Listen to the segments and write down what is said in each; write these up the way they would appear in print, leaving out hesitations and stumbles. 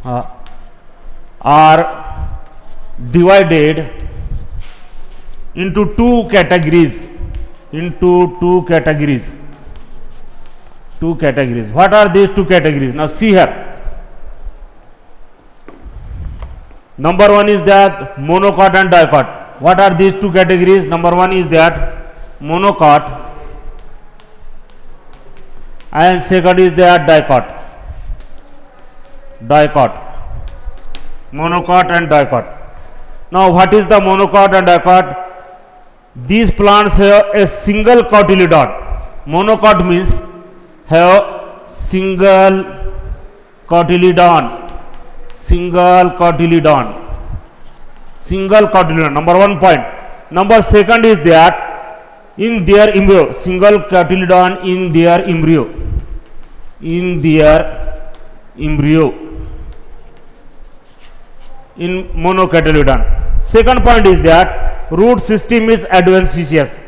are divided into two categories. Two categories. What are these two categories? Now see here. Number one is that monocot and dicot. What are these two categories? Number one is that monocot, and second is that dicot. Monocot and dicot. Now what is the monocot and dicot? These plants have a single cotyledon. Monocot means have single cotyledon. Number 1 point. Number second is that in their embryo, single cotyledon in their embryo. In monocotyledon. Second point is that root system is adventitious.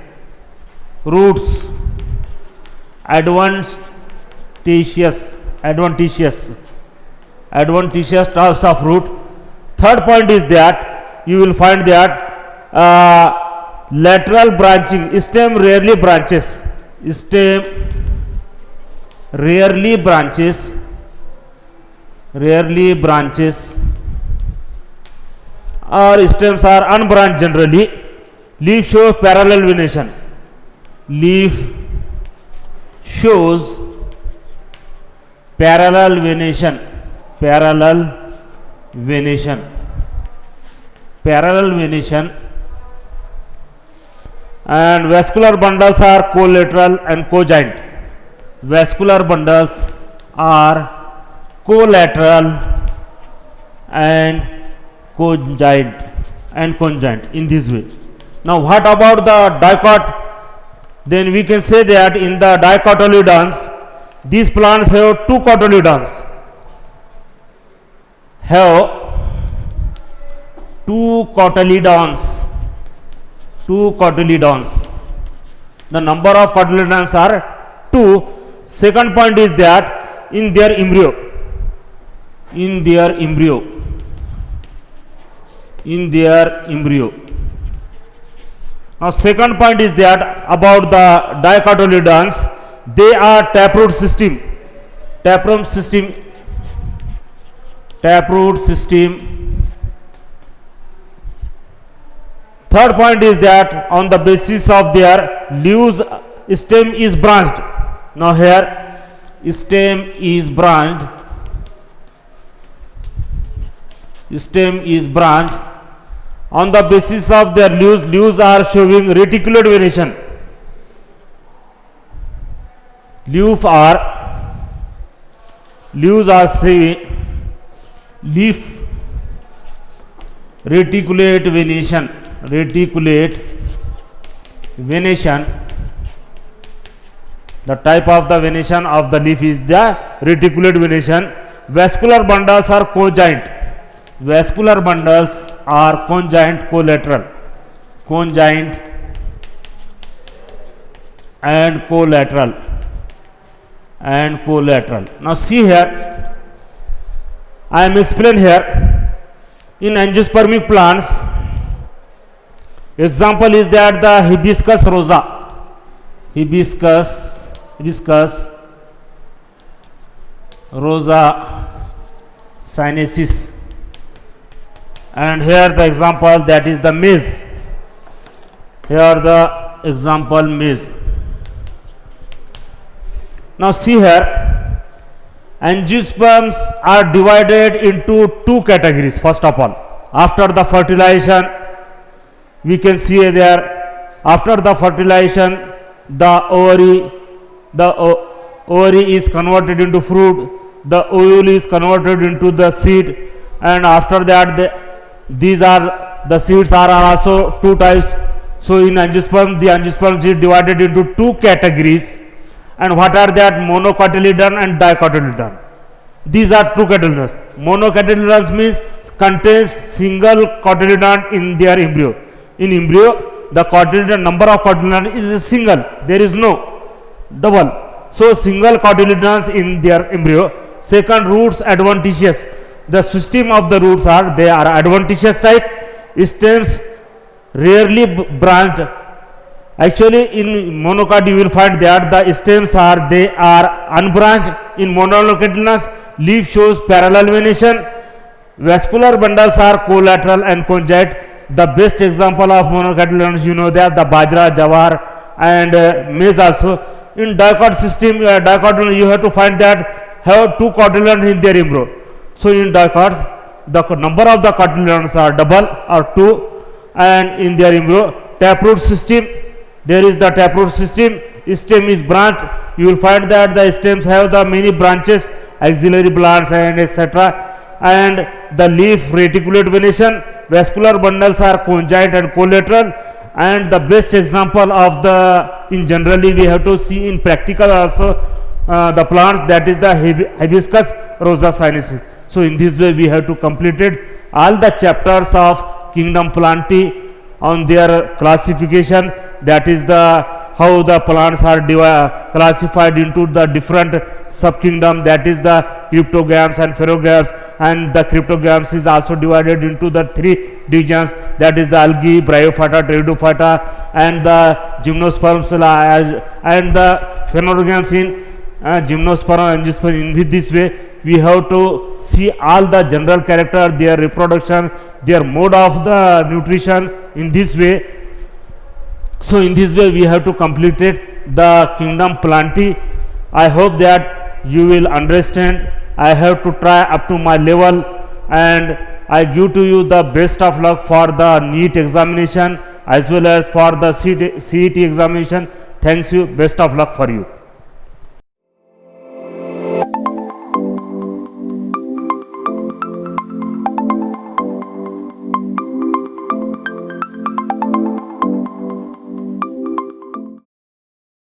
Adventitious types of root. Third point is that you will find that lateral branching. Stem rarely branches. Or stems are unbranched generally. Leaf shows parallel venation. Parallel venation. And vascular bundles are collateral and conjoint. Vascular bundles are collateral and conjoint in this way. Now what about the dicot? Then we can say that in the dicotyledons, these plants have two cotyledons. The number of cotyledons are 2. Second point is that in their embryo. Now second point is that about the dicotyledons, they are taproot system. Third point is that on the basis of their leaves, stem is branched. Now here stem is branched. On the basis of their leaves are showing reticulate venation. Leaves are showing leaf reticulate venation. The type of the venation of the leaf is the reticulate venation. Vascular bundles are conjoint. Collateral. Now see here, I am explain here. In angiospermic plants, example is that the hibiscus rosa sinensis, and here the example that is the maize. Now see here, angiosperms are divided into two categories. First of all, after the fertilization, we can see there, after the fertilization, the ovary is converted into fruit, the ovule is converted into the seed, and after that the seeds are also two types. So in angiosperm, the angiosperms is divided into two categories. And what are that? Monocotyledon and dicotyledon. These are two cotyledons. Monocotyledons means contains single cotyledon in their embryo. In embryo, the cotyledon number of cotyledon is single. There is no double. So single cotyledons in their embryo. Second, roots adventitious. the system of the roots are, they are adventitious type, stems rarely branched. Actually in monocot you will find that the stems are, they are unbranched. In monocotyledonous, leaf shows parallel venation. Vascular bundles are collateral and conjugate. The best example of monocotyledonous, you know that the bajra, jawar and maize also. In dicot system, dicotyledon you have to find that have two cotyledons in their embryo. So in dicots the number of the cotyledons are double or two, and in their embryo. Taproot system, there is the taproot system, stem is branched. You will find that the stems have the many branches, axillary plants and etc. And the leaf reticulate venation. Vascular bundles are conjoint and collateral. And the best example of the, in generally we have to see in practical also the plants, that is the hibiscus rosa sinensis. So in this way we have to completed all the chapters of kingdom plantae on their classification, that is the how the plants are classified into the different subkingdom, that is the cryptogams and pherogams, and the cryptogams is also divided into the three divisions, that is the algae, bryophyta, pteridophyta and the gymnosperms, and the phenogams in gymnosperm and angiosperm. In this way we have to see all the general character, their reproduction, their mode of the nutrition in this way. So in this way we have to complete it, the kingdom plantae. I hope that you will understand. I have to try up to my level, and I give to you the best of luck for the NEET examination as well as for the CET examination. Thanks you. Best of luck for you.